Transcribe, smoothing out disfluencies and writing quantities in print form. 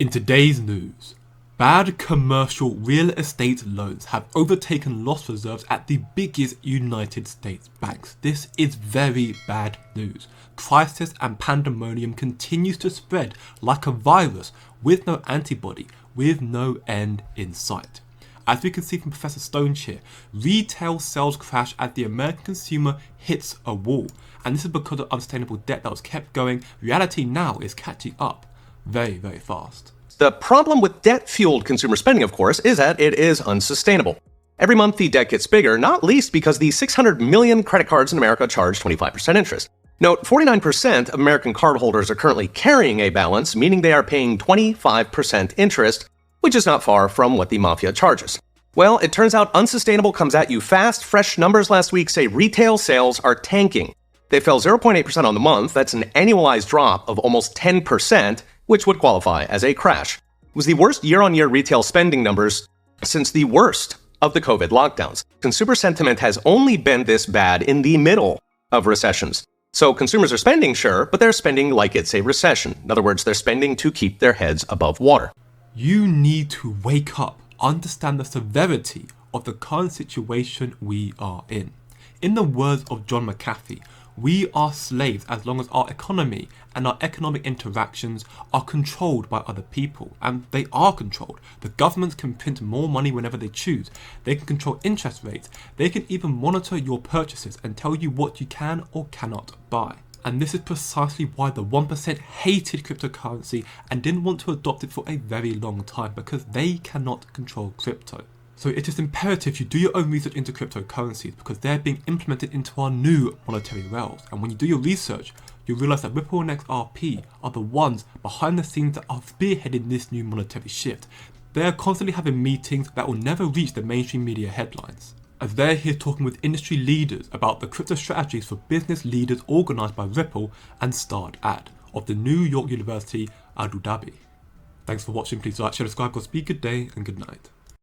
In today's news, bad commercial real estate loans have overtaken loss reserves at the biggest United States banks. This is very bad news. Crisis and pandemonium continues to spread like a virus with no antibody, with no end in sight. As we can see from Professor Stone's here, retail sales crash as the American consumer hits a wall. And this is because of unsustainable debt that was kept going. Reality now is catching up very, very fast. The problem with debt-fueled consumer spending, of course, is that it is unsustainable. Every month the debt gets bigger, not least because the 600 million credit cards in America charge 25% interest. Note, 49% of American cardholders are currently carrying a balance, meaning they are paying 25% interest, which is not far from what the mafia charges. Well, it turns out unsustainable comes at you fast. Fresh numbers last week say retail sales are tanking. They fell 0.8% on the month. That's an annualized drop of almost 10%, which would qualify as a crash. It was the worst year-on-year retail spending numbers since the worst of the COVID lockdowns. Consumer sentiment has only been this bad in the middle of recessions. So consumers are spending, sure, but they're spending like it's a recession. In other words, they're spending to keep their heads above water. You need to wake up, understand the severity of the current situation we are in. In the words of John McAfee, we are slaves as long as our economy and our economic interactions are controlled by other people. And they are controlled. The governments can print more money whenever they choose. They can control interest rates. They can even monitor your purchases and tell you what you can or cannot buy. And this is precisely why the 1% hated cryptocurrency and didn't want to adopt it for a very long time, because they cannot control crypto. So it is imperative you do your own research into cryptocurrencies, because they're being implemented into our new monetary rails. And when you do your research, you'll realize that Ripple and XRP are the ones behind the scenes that are spearheading this new monetary shift. They are constantly having meetings that will never reach the mainstream media headlines, as they're here talking with industry leaders about the crypto strategies for business leaders organised by Ripple and StartAD of the New York University, Abu Dhabi. Thanks for watching. Please like, share, subscribe, good day and good night.